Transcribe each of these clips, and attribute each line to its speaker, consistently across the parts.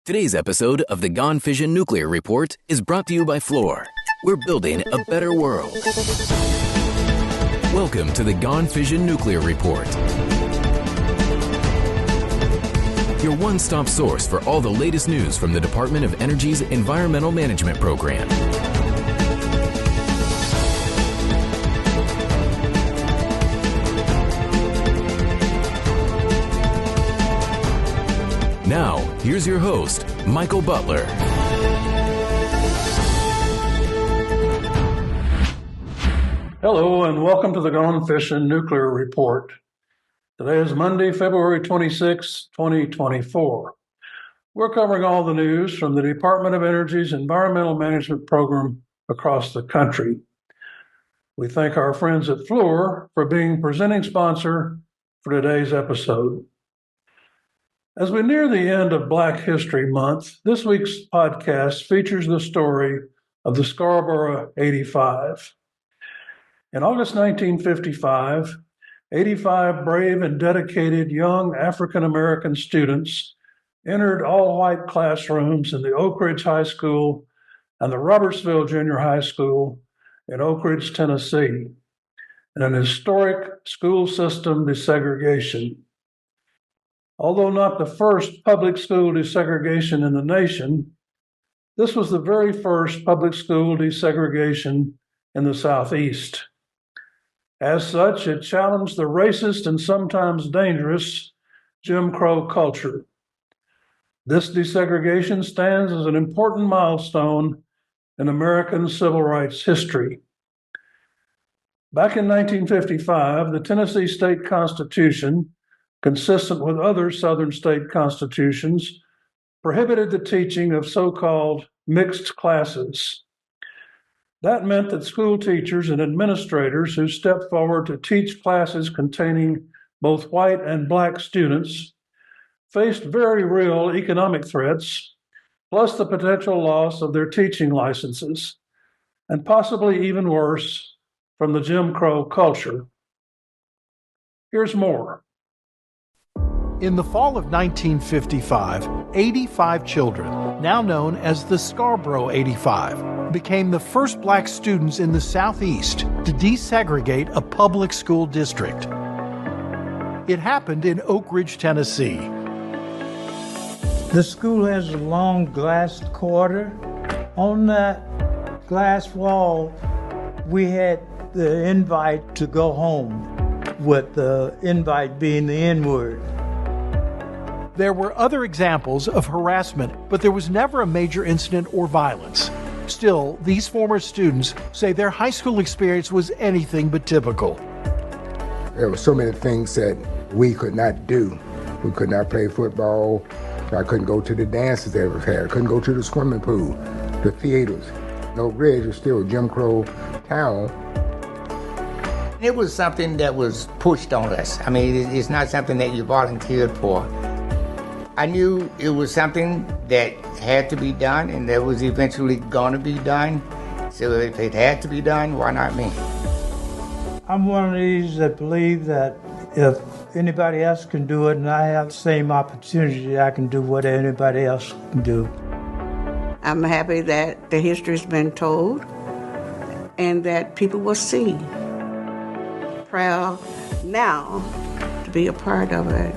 Speaker 1: Today's episode of the Gone Fission Nuclear Report is brought to you by Fluor. We're building a better world. Welcome to the Gone Fission Nuclear Report. Your one-stop source for all the latest news from the Department of Energy's Environmental Management Program. Now, here's your host, Michael Butler.
Speaker 2: Hello, and welcome to the Gone Fission Nuclear Report. Today is Monday, February 26, 2024. We're covering all the news from the Department of Energy's Environmental Management Program across the country. We thank our friends at Fluor for being presenting sponsor for today's episode. As we near the end of Black History Month, this week's podcast features the story of the Scarboro 85. In August 1955, 85 brave and dedicated young African-American students entered all-white classrooms in the Oak Ridge High School and the Robertsville Junior High School in Oak Ridge, Tennessee, in an historic school system desegregation. Although not the first public school desegregation in the nation, this was the very first public school desegregation in the Southeast. As such, it challenged the racist and sometimes dangerous Jim Crow culture. This desegregation stands as an important milestone in American civil rights history. Back in 1955, the Tennessee State Constitution, consistent with other Southern state constitutions, prohibited the teaching of so-called mixed classes. That meant that school teachers and administrators who stepped forward to teach classes containing both white and black students faced very real economic threats, plus the potential loss of their teaching licenses, and possibly even worse, from the Jim Crow culture. Here's more.
Speaker 3: In the fall of 1955, 85 children, now known as the Scarboro 85, became the first black students in the Southeast to desegregate a public school district. It happened in Oak Ridge, Tennessee.
Speaker 4: The school has a long glass quarter. On that glass wall, we had the invite to go home, with the invite being the N-word.
Speaker 3: There were other examples of harassment, but there was never a major incident or violence. Still, these former students say their high school experience was anything but typical.
Speaker 5: There were so many things that we could not do. We could not play football. I couldn't go to the dances they ever had. I couldn't go to the swimming pool, the theaters. Oak Ridge was still a Jim Crow town.
Speaker 6: It was something that was pushed on us. I mean, it's not something that you volunteered for. I knew it was something that had to be done and that was eventually going to be done. So if it had to be done, why not me?
Speaker 4: I'm one of these that believe that if anybody else can do it and I have the same opportunity, I can do what anybody else can do.
Speaker 7: I'm happy that the history's been told and that people will see. Proud now to be a part of it.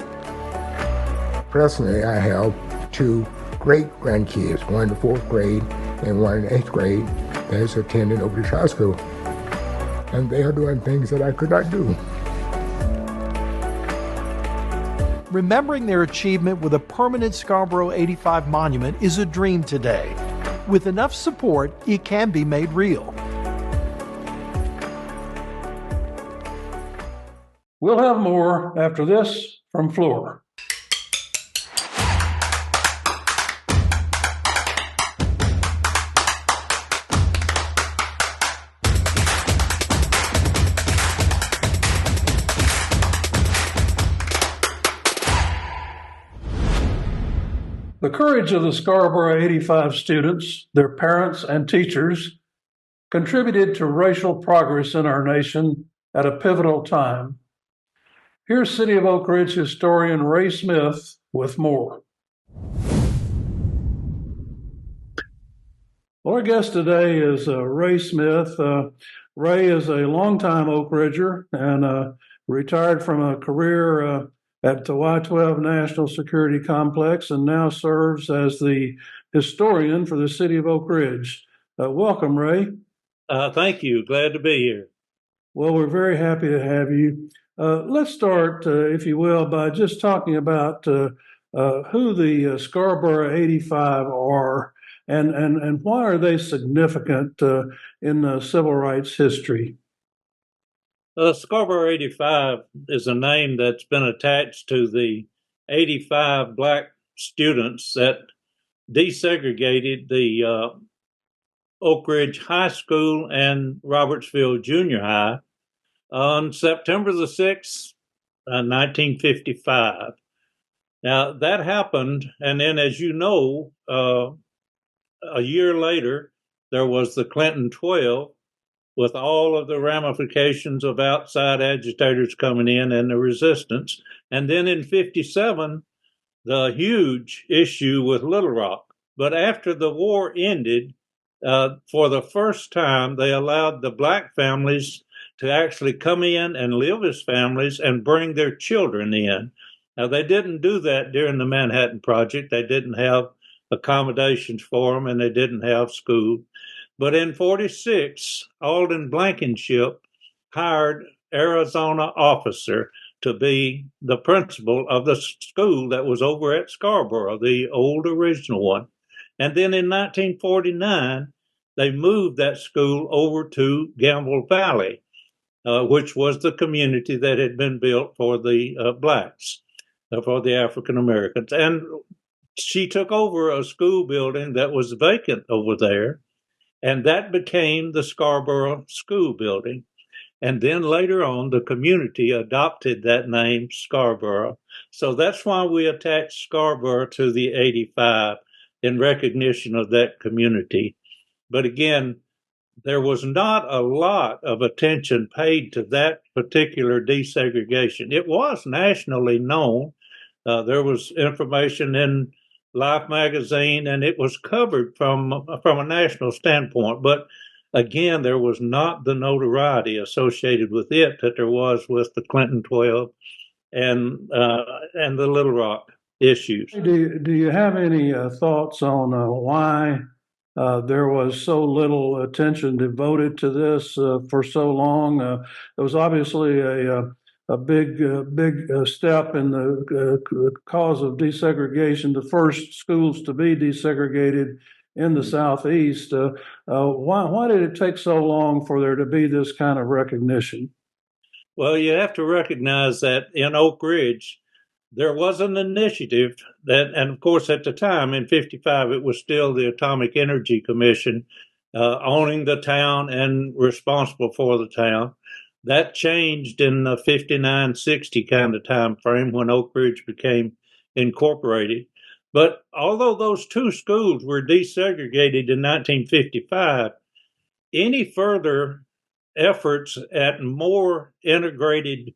Speaker 5: Personally, I have two great-grandkids, one in the 4th grade and one in the 8th grade, that's attending Oak Ridge High School. And they are doing things that I could not do.
Speaker 3: Remembering their achievement with a permanent Scarboro 85 monument is a dream today. With enough support, it can be made real.
Speaker 2: We'll have more after this from Fluor. The courage of the Scarboro 85 students, their parents, and teachers contributed to racial progress in our nation at a pivotal time. Here's City of Oak Ridge historian Ray Smith with more. Well, our guest today is Ray Smith. Ray is a longtime Oak Ridger and retired from a career at the Y-12 National Security Complex and now serves as the historian for the city of Oak Ridge. Welcome, Ray.
Speaker 8: Thank you. Glad to be here.
Speaker 2: Well, we're very happy to have you. Let's start, if you will, by just talking about who the Scarboro 85 are and why are they significant in civil rights history?
Speaker 8: Scarboro 85 is a name that's been attached to the 85 black students that desegregated the Oak Ridge High School and Robertsville Junior High on September the 6th, 1955. Now, that happened, and then, as you know, a year later, there was the Clinton 12 with all of the ramifications of outside agitators coming in and the resistance. And then in 57, the huge issue with Little Rock. But after the war ended, for the first time, they allowed the black families to actually come in and live as families and bring their children in. Now, they didn't do that during the Manhattan Project. They didn't have accommodations for them, and they didn't have school. But in 46, Alden Blankenship hired Arizona officer to be the principal of the school that was over at Scarboro, the old original one. And then in 1949, they moved that school over to Gamble Valley, which was the community that had been built for the blacks, for the African Americans. And she took over a school building that was vacant over there, and that became the Scarboro School Building. And then later on, the community adopted that name, Scarboro. So that's why we attach Scarboro to the 85 in recognition of that community. But again, there was not a lot of attention paid to that particular desegregation. It was nationally known. There was information in Life magazine, and it was covered from a national standpoint. But again, there was not the notoriety associated with it that there was with the Clinton 12 and the Little Rock issues.
Speaker 2: Do you have any thoughts on why there was so little attention devoted to this for so long? It was obviously a big step in the cause of desegregation, the first schools to be desegregated in the Southeast. Why did it take so long for there to be this kind of recognition?
Speaker 8: Well, you have to recognize that in Oak Ridge, there was an initiative that, and of course at the time in 55, it was still the Atomic Energy Commission owning the town and responsible for the town. That changed in the 59-60 kind of time frame when Oak Ridge became incorporated. But although those two schools were desegregated in 1955, any further efforts at more integrated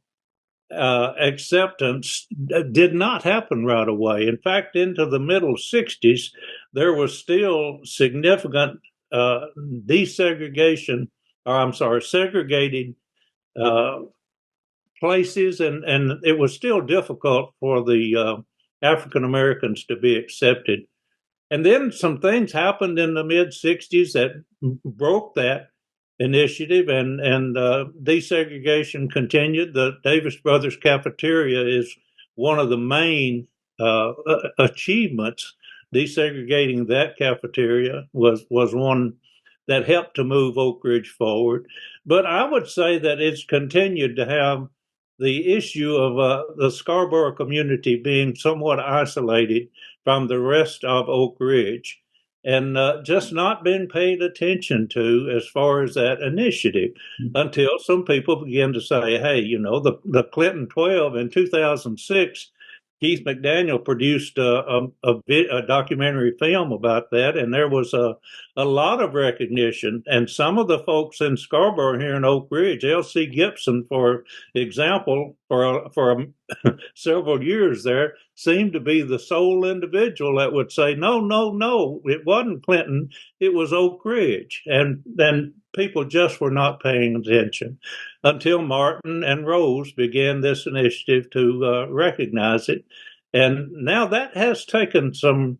Speaker 8: acceptance did not happen right away. In fact, into the middle 60s, there was still significant segregated places, and it was still difficult for the African Americans to be accepted. And then some things happened in the mid 60s that broke that initiative, and desegregation continued. The Davis Brothers Cafeteria is one of the main achievements. Desegregating that cafeteria was one that helped to move Oak Ridge forward. But I would say that it's continued to have the issue of the Scarboro community being somewhat isolated from the rest of Oak Ridge and just not been paid attention to as far as that initiative until some people began to say, hey, you know, the Clinton 12 in 2006 Keith McDaniel produced a documentary film about that, and there was a lot of recognition. And some of the folks in Scarborough here in Oak Ridge, L.C. Gibson, for example, for several years there, seemed to be the sole individual that would say, no, no, no, it wasn't Clinton, it was Oak Ridge. And then people just were not paying attention until Martin and Rose began this initiative to recognize it. And now that has taken some,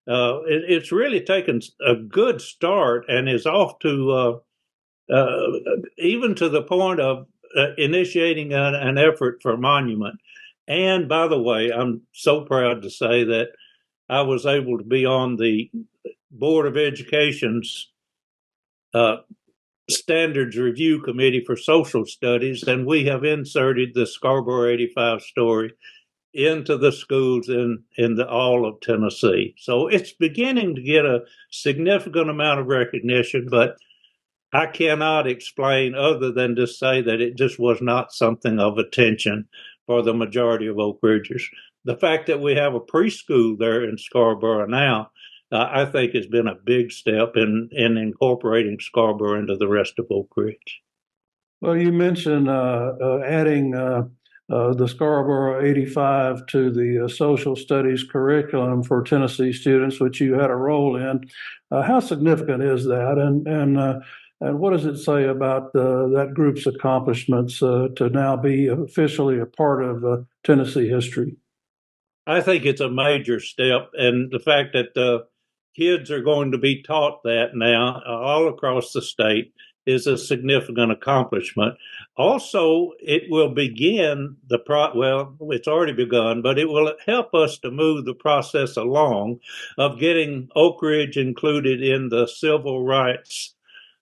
Speaker 8: it's really taken a good start and is off to even to the point of initiating an effort for a monument. And by the way, I'm so proud to say that I was able to be on the Board of Education's Standards Review Committee for Social Studies, and we have inserted the Scarboro 85 story into the schools in all of Tennessee. So it's beginning to get a significant amount of recognition, but I cannot explain other than to say that it just was not something of attention for the majority of Oak Ridgers. The fact that we have a preschool there in Scarboro now, I think has been a big step in incorporating Scarboro into the rest of Oak Ridge.
Speaker 2: Well, you mentioned adding the Scarboro 85 to the social studies curriculum for Tennessee students, which you had a role in. How significant is that, and what does it say about that group's accomplishments to now be officially a part of Tennessee history?
Speaker 8: I think it's a major step, and the fact that kids are going to be taught that now all across the state is a significant accomplishment. Also, it will begin well, it's already begun, but it will help us to move the process along of getting Oak Ridge included in the civil rights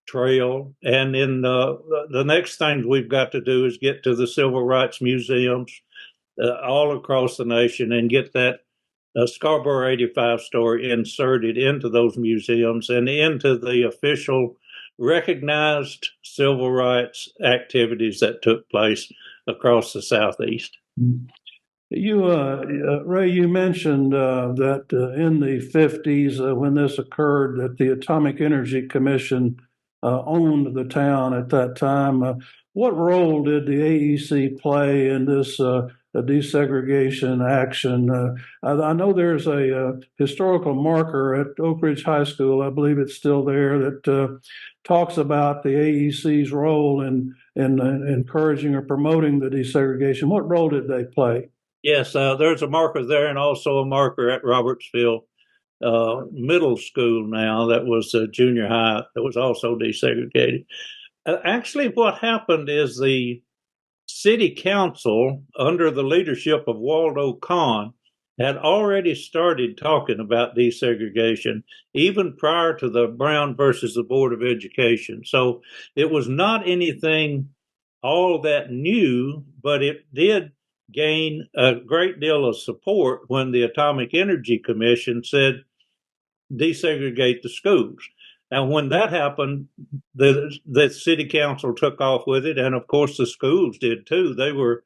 Speaker 8: trail. And in the next thing we've got to do is get to the civil rights museums all across the nation and get that Scarboro 85 story inserted into those museums and into the official recognized civil rights activities that took place across the Southeast.
Speaker 2: You, Ray, you mentioned that in the 50s, when this occurred, that the Atomic Energy Commission owned the town at that time. What role did the AEC play in this desegregation action? I know there's a historical marker at Oak Ridge High School, I believe it's still there, that talks about the AEC's role in encouraging or promoting the desegregation. What role did they play?
Speaker 8: Yes, there's a marker there and also a marker at Robertsville Middle School now that was a junior high that was also desegregated. Actually, what happened is the city council, under the leadership of Waldo Kahn, had already started talking about desegregation even prior to the Brown versus the Board of Education. So it was not anything all that new, but it did gain a great deal of support when the Atomic Energy Commission said desegregate the schools. Now, when that happened, the city council took off with it, and of course the schools did too. They were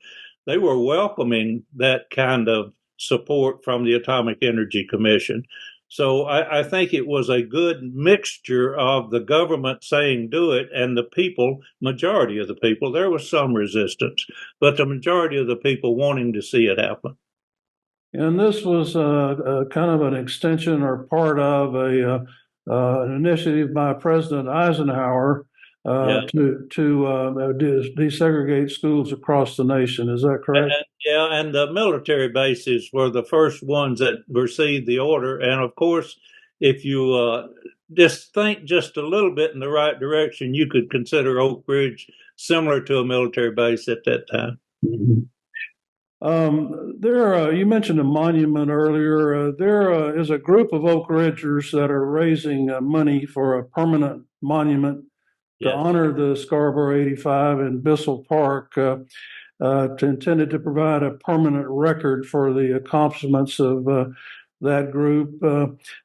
Speaker 8: welcoming that kind of support from the Atomic Energy Commission. So I think it was a good mixture of the government saying do it and the people, majority of the people. There was some resistance, but the majority of the people wanting to see it happen.
Speaker 2: And this was kind of an extension or part of an initiative by President Eisenhower to desegregate schools across the nation. Is that correct?
Speaker 8: And the military bases were the first ones that received the order. And of course, if you just think just a little bit in the right direction, you could consider Oak Ridge similar to a military base at that time.
Speaker 2: Mm-hmm. You mentioned a monument earlier. There is a group of Oak Ridgers that are raising money for a permanent monument to honor the Scarboro 85 in Bissell Park, intended to provide a permanent record for the accomplishments of that group.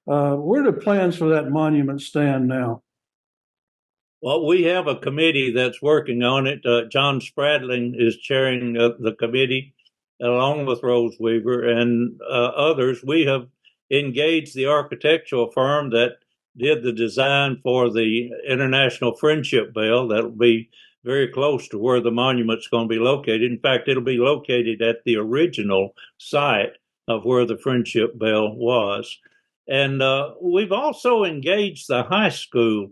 Speaker 2: Where do plans for that monument stand now?
Speaker 8: Well, we have a committee that's working on it. John Spradling is chairing the committee. along with Rose Weaver and others. We have engaged the architectural firm that did the design for the International Friendship Bell. That'll be very close to where the monument's going to be located. In fact, it'll be located at the original site of where the Friendship Bell was. And we've also engaged the high school.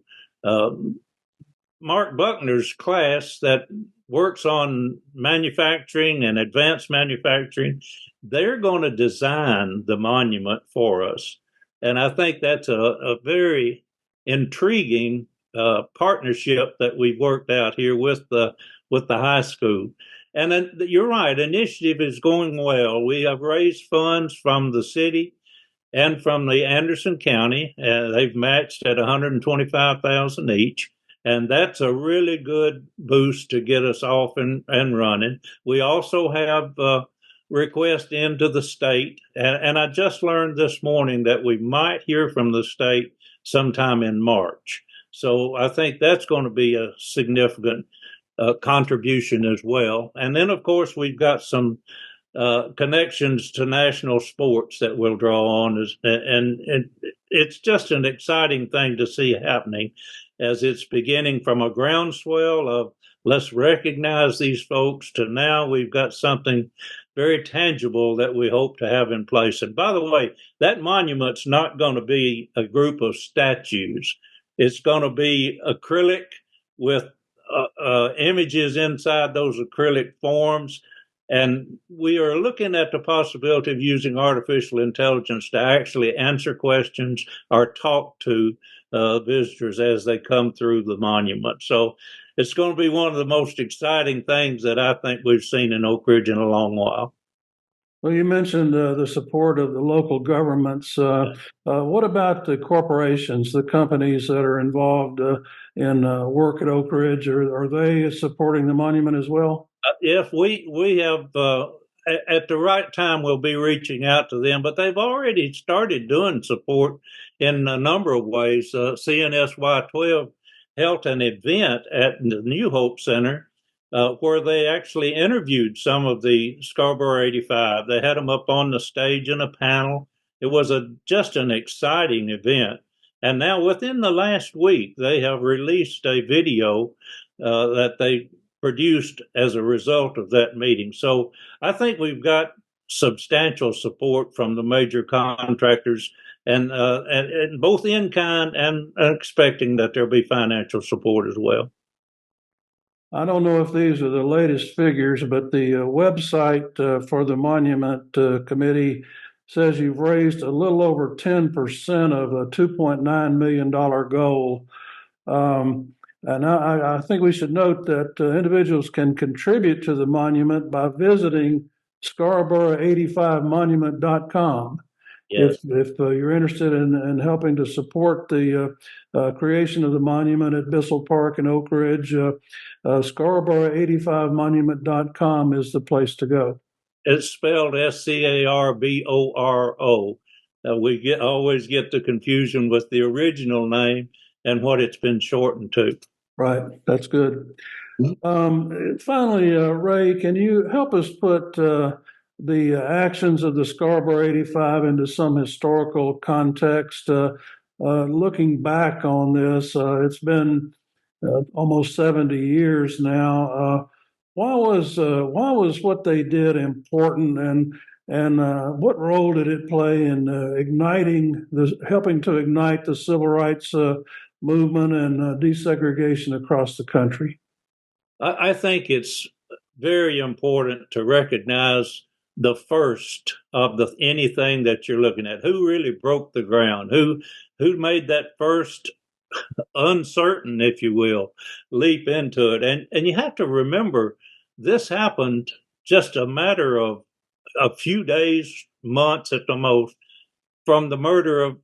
Speaker 8: Mark Buckner's class that works on manufacturing and advanced manufacturing, they're going to design the monument for us. And I think that's a very intriguing partnership that we've worked out here with the high school. And then you're right, initiative is going well. We have raised funds from the city and from the Anderson County. They've matched at $125,000 each. And that's a really good boost to get us off and running. We also have requests into the state. And I just learned this morning that we might hear from the state sometime in March. So I think that's going to be a significant contribution as well. And then, of course, we've got some connections to national sports that we'll draw on. And it's just an exciting thing to see happening, as it's beginning from a groundswell of let's recognize these folks to now we've got something very tangible that we hope to have in place. And by the way, that monument's not going to be a group of statues. It's going to be acrylic with images inside those acrylic forms. And we are looking at the possibility of using artificial intelligence to actually answer questions or talk to visitors as they come through the monument. So it's going to be one of the most exciting things that I think we've seen in Oak Ridge in a long while.
Speaker 2: Well, you mentioned the support of the local governments. What about the corporations, the companies that are involved in work at Oak Ridge? Are they supporting the monument as well?
Speaker 8: If we have, at the right time, we'll be reaching out to them, but they've already started doing support in a number of ways. CNSY 12 held an event at the New Hope Center where they actually interviewed some of the Scarboro 85. They had them up on the stage in a panel. It was just an exciting event. And now within the last week, they have released a video that they produced as a result of that meeting. So I think we've got substantial support from the major contractors, and both in kind and expecting that there'll be financial support as well.
Speaker 2: I don't know if these are the latest figures, but the website for the Monument Committee says you've raised a little over 10% of a $2.9 million goal. And I think we should note that individuals can contribute to the monument by visiting Scarboro85monument.com.
Speaker 8: Yes.
Speaker 2: If you're interested in helping to support the creation of the monument at Bissell Park in Oak Ridge, Scarboro85monument.com is the place to go.
Speaker 8: It's spelled Scarboro. We always get the confusion with the original name and what it's been shortened to.
Speaker 2: Right, that's good. Finally, Ray, can you help us put the actions of the Scarboro 85 into some historical context? Looking back on this, it's been almost 70 years now. Why was what they did important, and what role did it play in helping to ignite the civil rights movement and desegregation across the country?
Speaker 8: I think it's very important to recognize the first of anything that you're looking at. Who really broke the ground? Who made that first uncertain, if you will, leap into it? And you have to remember, this happened just a matter of a few days, months at the most, from the murder of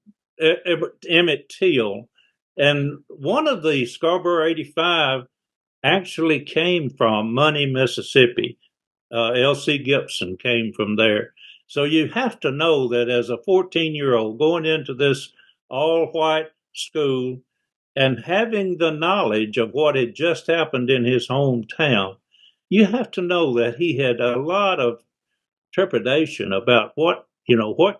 Speaker 8: Emmett Till. And one of the Scarboro 85 actually came from Money, Mississippi. L.C. Gibson came from there. So you have to know that as a 14-year-old going into this all-white school and having the knowledge of what had just happened in his hometown, you have to know that he had a lot of trepidation about what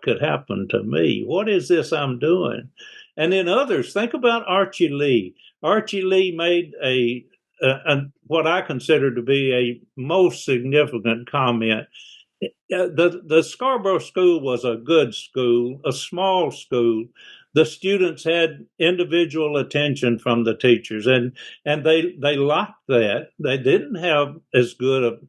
Speaker 8: could happen to me? What is this I'm doing? And then others, think about Archie Lee. Archie Lee made what I consider to be a most significant comment. The Scarboro school was a good school, a small school. The students had individual attention from the teachers, and they liked that. They didn't have as good of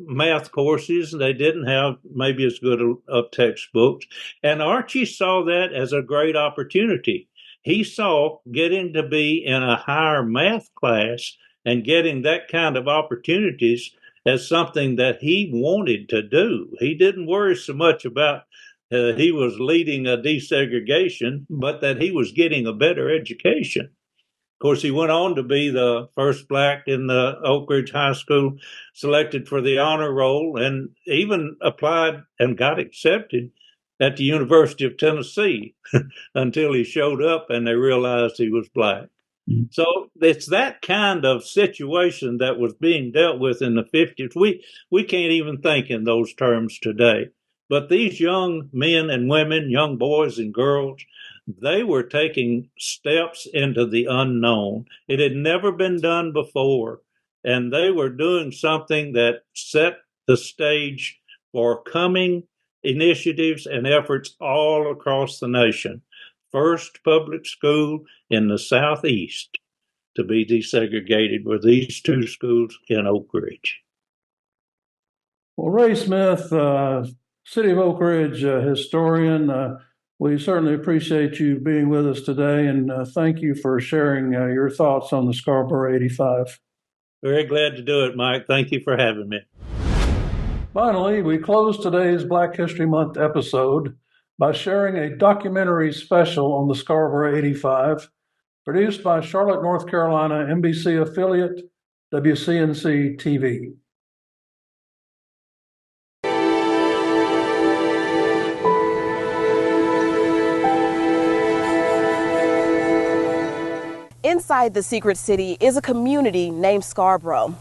Speaker 8: math courses. They didn't have maybe as good of textbooks. And Archie saw that as a great opportunity. He saw getting to be in a higher math class and getting that kind of opportunities as something that he wanted to do. He didn't worry so much about he was leading a desegregation, but that he was getting a better education. Of course, he went on to be the first black in the Oak Ridge High School, selected for the honor roll, and even applied and got accepted at the University of Tennessee until he showed up and they realized he was black. Mm-hmm. So it's that kind of situation that was being dealt with in the 50s. We can't even think in those terms today. But these young men and women, young boys and girls, they were taking steps into the unknown. It had never been done before, and they were doing something that set the stage for coming initiatives and efforts all across the nation. First public school in the Southeast to be desegregated were these two schools in Oak Ridge.
Speaker 2: Well, Ray Smith, City of Oak Ridge historian, we certainly appreciate you being with us today, and thank you for sharing your thoughts on the Scarboro 85.
Speaker 8: Very glad to do it, Mike. Thank you for having me.
Speaker 2: Finally, we close today's Black History Month episode by sharing a documentary special on the Scarboro 85, produced by Charlotte, North Carolina NBC affiliate WCNC TV.
Speaker 9: Inside the secret city is a community named Scarboro.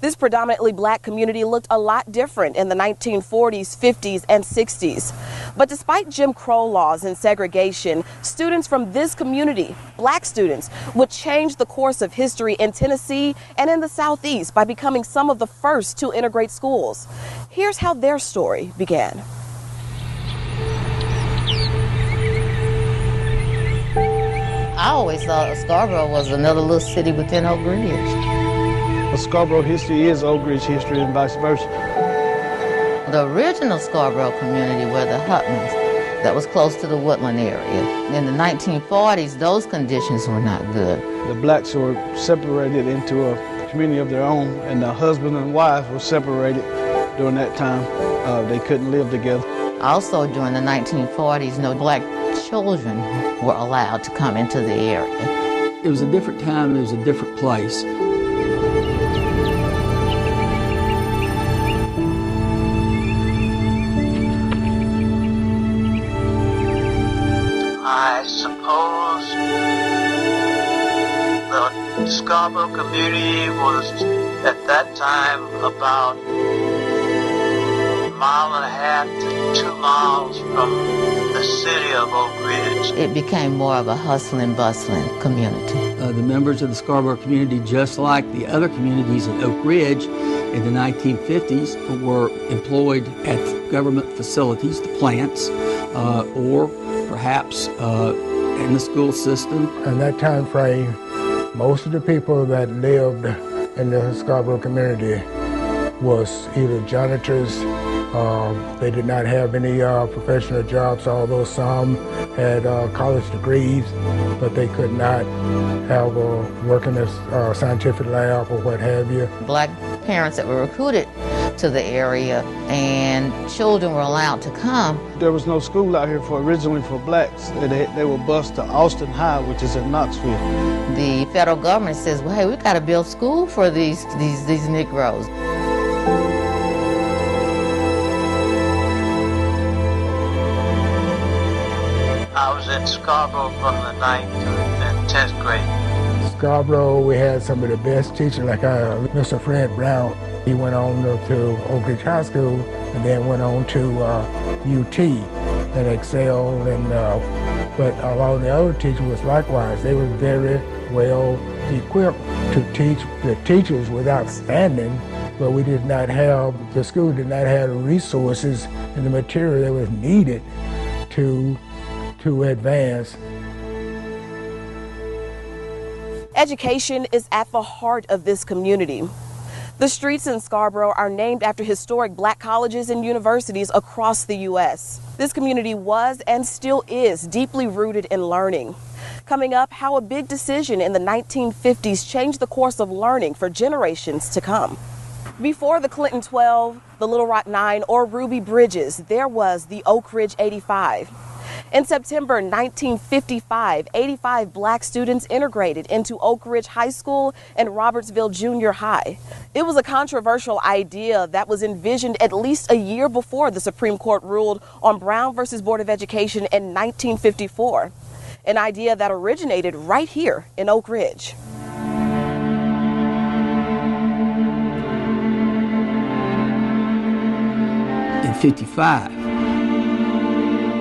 Speaker 9: This predominantly black community looked a lot different in the 1940s, 50s, and 60s. But despite Jim Crow laws and segregation, students from this community, black students, would change the course of history in Tennessee and in the Southeast by becoming some of the first to integrate schools. Here's how their story began.
Speaker 10: I always thought Scarboro was another little city within Oak Ridge.
Speaker 11: Scarboro history is Oak Ridge history and vice versa.
Speaker 10: The original Scarboro community were the Hutmans that was close to the Woodland area. In the 1940s, those conditions were not good.
Speaker 11: The blacks were separated into a community of their own, and the husband and wife were separated during that time. They couldn't live together.
Speaker 10: Also during the 1940s, no black children were allowed to come into the area.
Speaker 12: It was a different time, it was a different place.
Speaker 13: I suppose the Scarboro community was at that time about a mile and a half to 2 miles from the city of Oak Ridge.
Speaker 10: It became more of a hustling, bustling community.
Speaker 12: The members of the Scarboro community, just like the other communities in Oak Ridge in the 1950s, were employed at government facilities, the plants, or perhaps in the school system.
Speaker 5: In that time frame, most of the people that lived in the Scarboro community was either janitors. They did not have any professional jobs, although some had college degrees, but they could not have work in a scientific lab or what have you.
Speaker 10: Black parents that were recruited to the area and children were allowed to come.
Speaker 11: There was no school out here originally for blacks. They were bused to Austin High, which is in Knoxville.
Speaker 10: The federal government says, well, hey, we've got to build school for these Negroes.
Speaker 13: I was in Scarboro from the 9th to the 10th grade.
Speaker 5: Scarboro, we had some of the best teachers, like Mr. Fred Brown. He went on to Oak Ridge High School and then went on to UT and excelled. But a lot of the other teachers was likewise. They were very well equipped to teach. The teachers were outstanding, but we did not have, the school did not have the resources and the material that was needed to advance.
Speaker 9: Education is at the heart of this community. The streets in Scarboro are named after historic black colleges and universities across the U.S. This community was and still is deeply rooted in learning. Coming up, how a big decision in the 1950s changed the course of learning for generations to come. Before the Clinton 12, the Little Rock 9, or Ruby Bridges, there was the Oak Ridge 85. In September 1955, 85 black students integrated into Oak Ridge High School and Robertsville Junior High. It was a controversial idea that was envisioned at least a year before the Supreme Court ruled on Brown versus Board of Education in 1954, an idea that originated right here in Oak Ridge.
Speaker 12: In 55,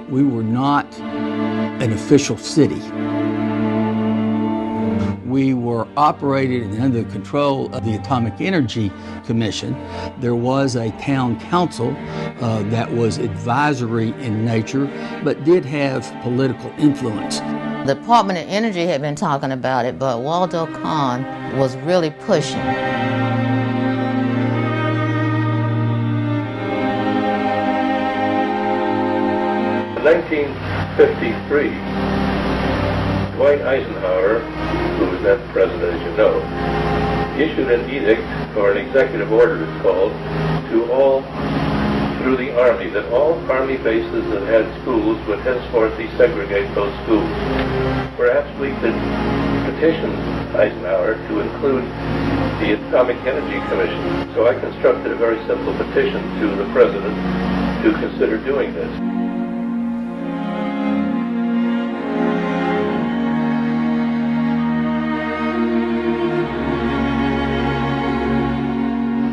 Speaker 12: we were not an official city. We were operated under the control of the Atomic Energy Commission. There was a town council that was advisory in nature, but did have political influence.
Speaker 10: The Department of Energy had been talking about it, but Waldo Kahn was really pushing.
Speaker 14: In 1953, Dwight Eisenhower, who was then president, as you know, issued an edict, or an executive order it's called, to all through the Army, that all Army bases that had schools would henceforth desegregate those schools. Perhaps we could petition Eisenhower to include the Atomic Energy Commission. So I constructed a very simple petition to the president to consider doing this.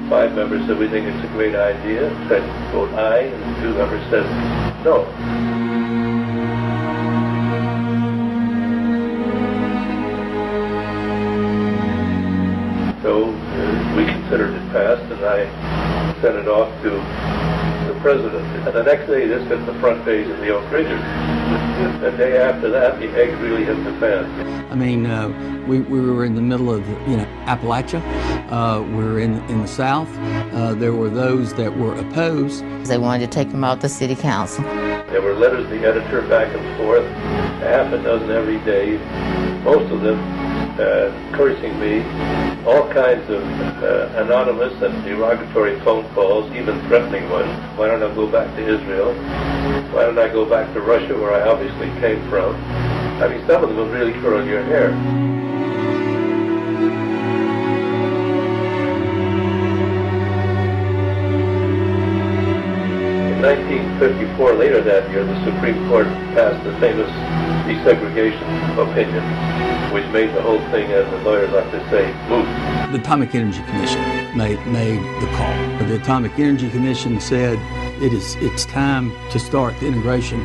Speaker 14: 5 members said we think it's a great idea, said vote aye, and 2 members said no. So we considered it passed, and I sent it off to the president. And the next day, this hit the front page of the Oak Ridge. The day after that, the egg really hit the fan.
Speaker 12: I mean, we were in the middle of, Appalachia. We were in the South. There were those that were opposed.
Speaker 10: They wanted to take him out to city council.
Speaker 14: There were letters to the editor back and forth, a half a dozen every day, most of them cursing me, all kinds of anonymous and derogatory phone calls, even threatening ones. Why don't I go back to Israel? Why don't I go back to Russia, where I obviously came from? I mean, some of them will really curl your hair. In 1954, later that year, the Supreme Court passed the famous desegregation opinion, which made the whole thing, as the lawyers like to say, moot.
Speaker 12: The Atomic Energy Commission made the call. The Atomic Energy Commission said it's time to start the integration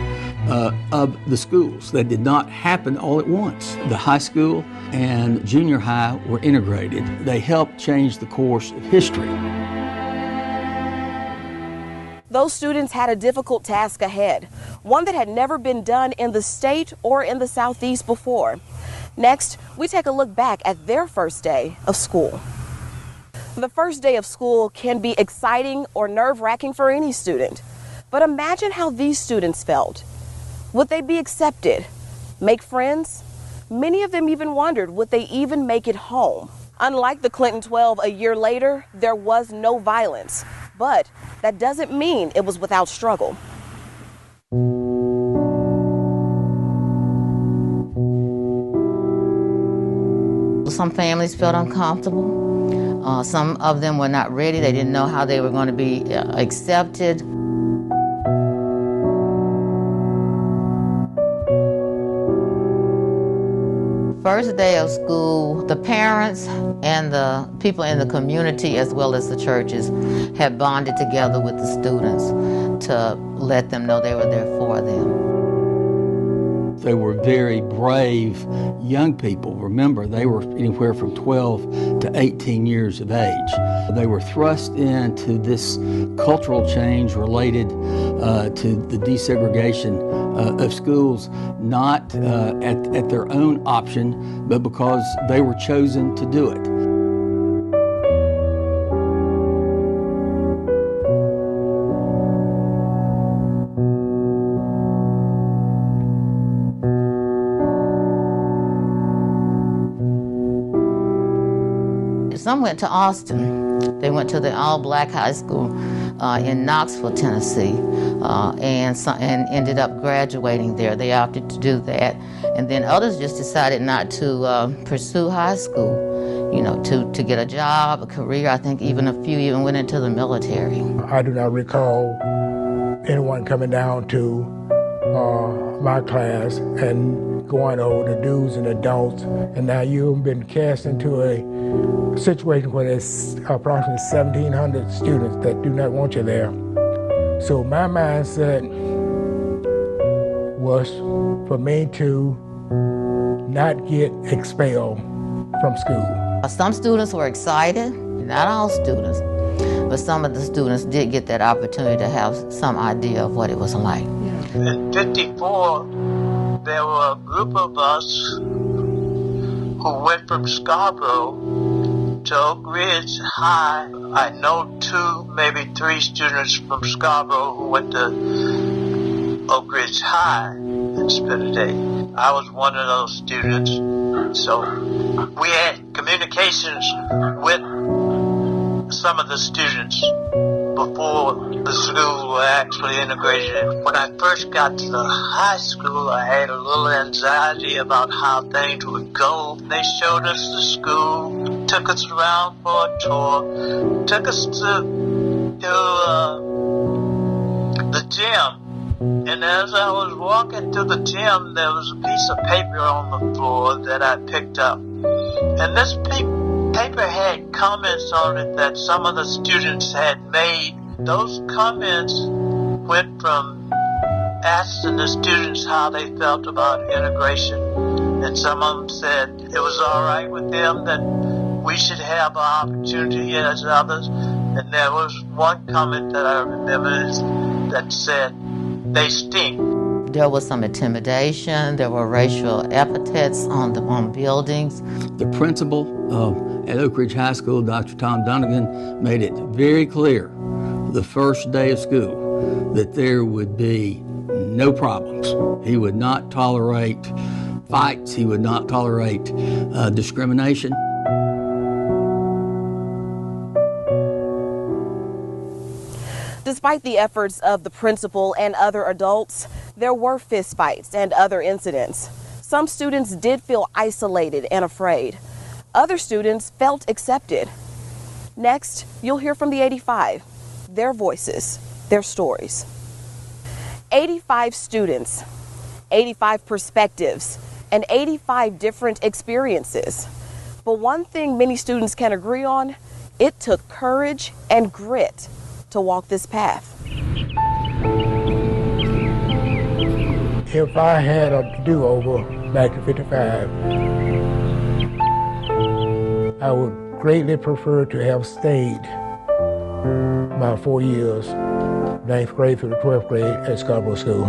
Speaker 12: of the schools. That did not happen all at once. The high school and junior high were integrated. They helped change the course of history.
Speaker 9: Those students had a difficult task ahead, one that had never been done in the state or in the Southeast before. Next, we take a look back at their first day of school. The first day of school can be exciting or nerve-wracking for any student. But imagine how these students felt. Would they be accepted? Make friends? Many of them even wondered, would they even make it home? Unlike the Clinton 12 a year later, there was no violence. But that doesn't mean it was without struggle.
Speaker 10: Some families felt uncomfortable. Some of them were not ready. They didn't know how they were going to be accepted. First day of school, the parents and the people in the community as well as the churches had bonded together with the students to let them know they were there for them.
Speaker 12: They were very brave young people. Remember, they were anywhere from 12 to 18 years of age. They were thrust into this cultural change related to the desegregation of schools, not at their own option, but because they were chosen to do it.
Speaker 10: Some went to Austin. They went to the all-black high school in Knoxville, Tennessee, and ended up graduating there. They opted to do that. And then others just decided not to pursue high school, to get a job, a career. I think even a few even went into the military.
Speaker 5: I do not recall anyone coming down to my class and going over the do's and the don'ts. And now you've been cast into a situation where there's approximately 1,700 students that do not want you there. So my mindset was for me to not get expelled from school.
Speaker 10: Some students were excited, not all students, but some of the students did get that opportunity to have some idea of what it was like.
Speaker 13: In '54, there were a group of us who went from Scarboro to Oak Ridge High. I know 2, maybe 3 students from Scarboro who went to Oak Ridge High and spent a day. I was one of those students. So we had communications with some of the students before the school were actually integrated. When I first got to the high school, I had a little anxiety about how things would go. They showed us the school, took us around for a tour, took us to the gym. And as I was walking to the gym, there was a piece of paper on the floor that I picked up. And this paper had comments on it that some of the students had made. Those comments went from asking the students how they felt about integration, and some of them said it was all right with them, that we should have an opportunity as others. And there was one comment that I remember that said, "They stink."
Speaker 10: There was some intimidation. There were racial epithets on buildings.
Speaker 12: The principal at Oak Ridge High School, Dr. Tom Dunnigan, made it very clear the first day of school that there would be no problems. He would not tolerate fights. He would not tolerate discrimination.
Speaker 9: Despite the efforts of the principal and other adults, there were fistfights and other incidents. Some students did feel isolated and afraid. Other students felt accepted. Next, you'll hear from the 85, their voices, their stories. 85 students, 85 perspectives, and 85 different experiences. But one thing many students can agree on, it took courage and grit to walk this path.
Speaker 5: If I had a do-over back in '55, I would greatly prefer to have stayed my 4 years, 9th grade through the 12th grade at Scarboro School.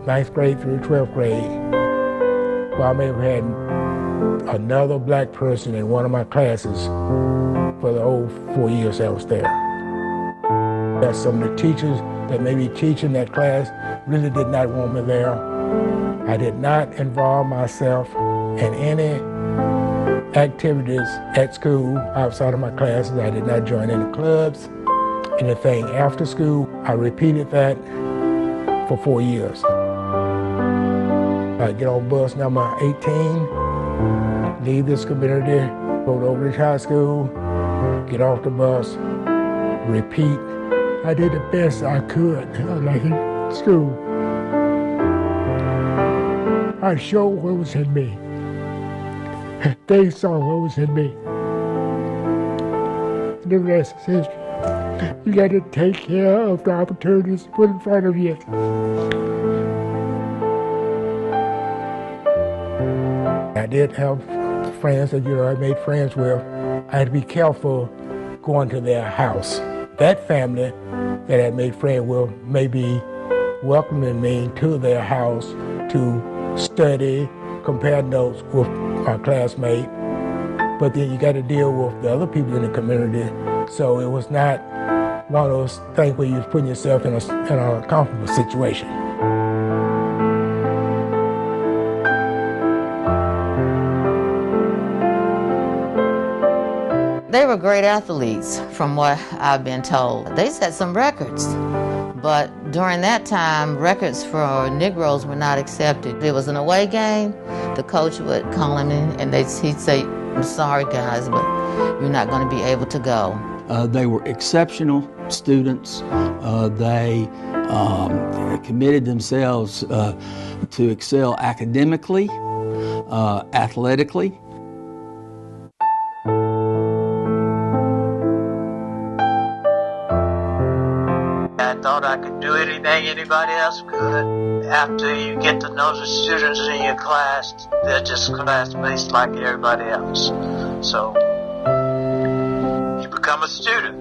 Speaker 5: 9th grade through the 12th grade, well, I may have had another black person in one of my classes for the whole 4 years I was there. That's some of the teachers that may be teaching that class really did not want me there. I did not involve myself in any activities at school outside of my classes. I did not join any clubs, anything after school. I repeated that for 4 years. I get on bus number 18, leave this community, go to Oak Ridge High School, get off the bus, repeat. I did the best I could, like in school. I showed what was in me. They saw what was in me. The rest is history. You got to take care of the opportunities put in front of you. I did have friends that, I made friends with. I had to be careful going to their house. That family that I had made friends with may be welcoming me to their house to study, compare notes with my classmate. But then you got to deal with the other people in the community. So it was not one of those things where you're putting yourself in a comfortable situation.
Speaker 10: They were great athletes, from what I've been told. They set some records, but during that time, records for Negroes were not accepted. There was an away game, the coach would call him in, and he'd say, "I'm sorry, guys, but you're not going to be able to go."
Speaker 12: They were exceptional students. They committed themselves to excel academically, athletically.
Speaker 13: I thought I could do anything anybody else could. After you get to know the students in your class, they're just classmates like everybody else. So you become a student.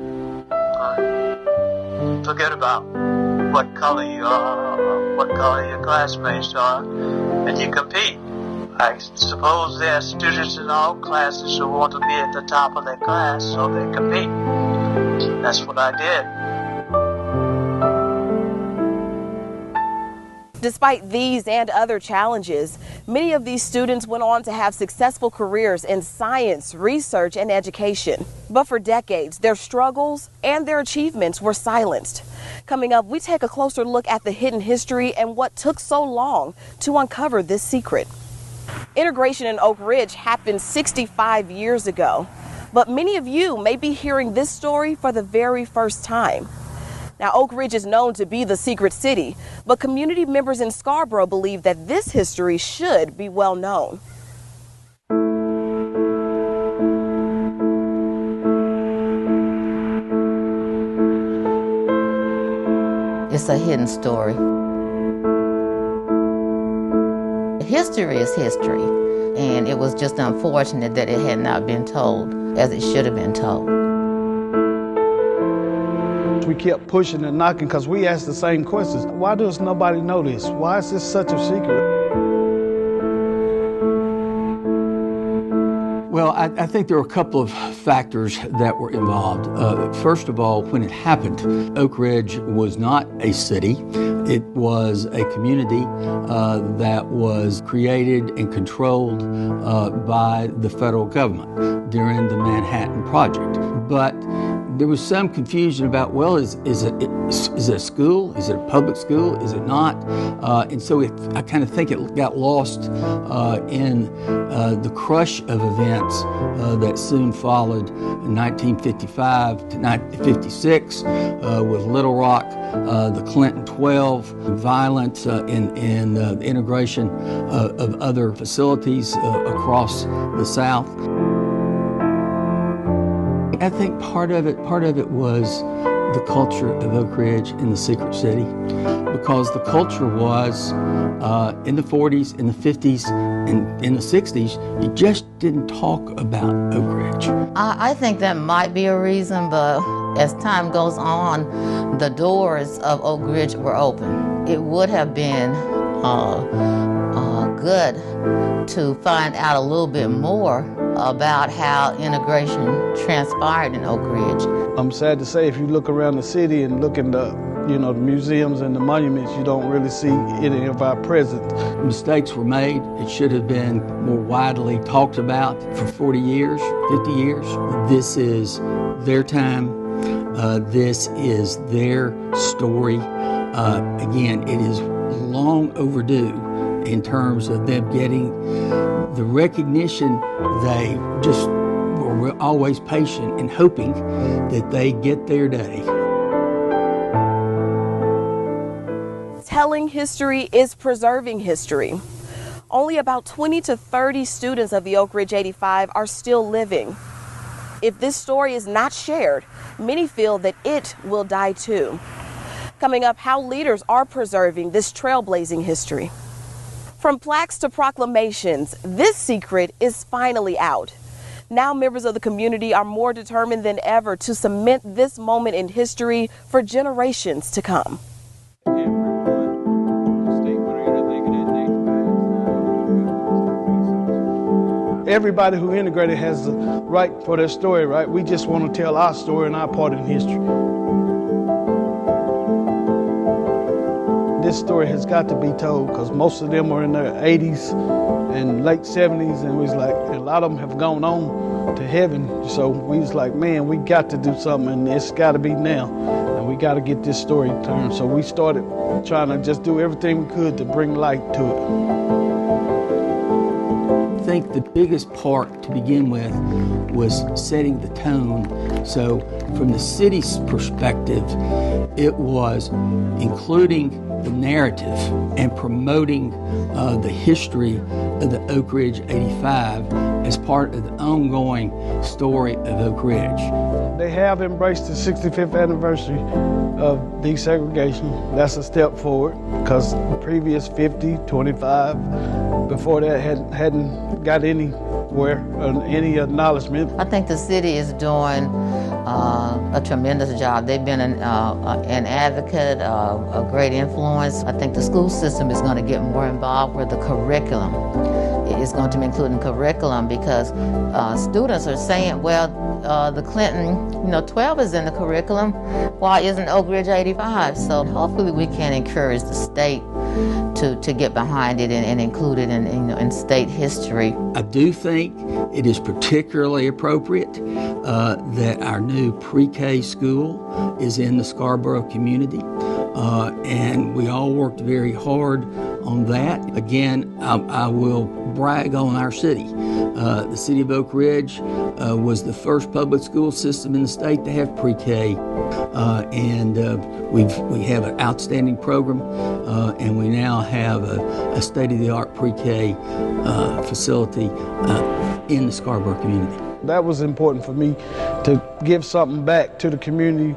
Speaker 13: Forget about what color you are or what color your classmates are, and you compete. I suppose there are students in all classes who want to be at the top of their class, so they compete. That's what I did.
Speaker 9: Despite these and other challenges, many of these students went on to have successful careers in science, research, and education. But for decades, their struggles and their achievements were silenced. Coming up, we take a closer look at the hidden history and what took so long to uncover this secret. Integration in Oak Ridge happened 65 years ago, but many of you may be hearing this story for the very first time. Now, Oak Ridge is known to be the secret city, but community members in Scarboro believe that this history should be well known.
Speaker 10: It's a hidden story. History is history, and it was just unfortunate that it had not been told as it should have been told.
Speaker 11: We kept pushing and knocking because we asked the same questions. Why does nobody know this? Why is this such a secret?
Speaker 12: Well, I think there are a couple of factors that were involved. First of all, when it happened, Oak Ridge was not a city. It was a community that was created and controlled by the federal government during the Manhattan Project. But there was some confusion about, well, is it a school? Is it a public school? Is it not? And so I kind of think it got lost in the crush of events that soon followed in 1955 to 1956 with Little Rock, the Clinton 12, violence and the integration of other facilities across the South. I think part of it was the culture of Oak Ridge in the secret city, because the culture was in the 40s, in the 50s, and in the 60s, you just didn't talk about Oak Ridge.
Speaker 10: I think that might be a reason, but as time goes on, the doors of Oak Ridge were open. It would have been good to find out a little bit more about how integration transpired in Oak Ridge.
Speaker 11: I'm sad to say, if you look around the city and look in the museums and the monuments, you don't really see any of our presence.
Speaker 12: Mistakes were made. It should have been more widely talked about for 40 years, 50 years. This is their time. This is their story. Again, it is long overdue in terms of them getting the recognition. They just were always patient and hoping that they get their day.
Speaker 9: Telling history is preserving history. only about 20 to 30 students of the Oak Ridge 85 are still living. If this story is not shared, many feel that it will die too. Coming up, how leaders are preserving this trailblazing history. From plaques to proclamations, this secret is finally out. Now members of the community are more determined than ever to cement this moment in history for generations to come.
Speaker 11: Everybody who integrated has the right for their story, right? We just want to tell our story and our part in history. This story has got to be told because most of them are in their 80s and late 70s, and a lot of them have gone on to heaven. So we was like, man, we got to do something, and it's got to be now, and we got to get this story turned. So we started trying to just do everything we could to bring light to it.
Speaker 12: I think the biggest part to begin with was setting the tone. So from the city's perspective, it was including the narrative and promoting the history of the Oak Ridge 85 as part of the ongoing story of Oak Ridge.
Speaker 11: They have embraced the 65th anniversary of desegregation. That's a step forward because the previous 50, 25, before that hadn't got anywhere, any acknowledgement.
Speaker 10: I think the city is doing a tremendous job. They've been an advocate, a great influence. I think the school system is going to get more involved with the curriculum. It's going to be including curriculum because students are saying, well, the Clinton, 12 is in the curriculum. Why isn't Oak Ridge 85? So hopefully we can encourage the state to get behind it and include it in state history.
Speaker 12: I do think it is particularly appropriate that our new pre-K school is in the Scarboro community, and we all worked very hard on that. Again, I will brag on our city. The city of Oak Ridge was the first public school system in the state to have pre-K, and we have an outstanding program, and we now have a state-of-the-art pre-K facility in the Scarboro community.
Speaker 11: That was important for me to give something back to the community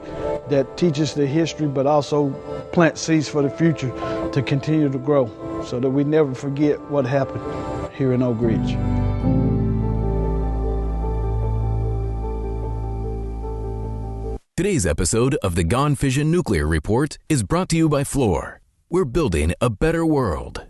Speaker 11: that teaches the history, but also plant seeds for the future to continue to grow so that we never forget what happened here in Oak Ridge.
Speaker 1: Today's episode of the Gone Fission Nuclear Report is brought to you by Fluor. We're building a better world.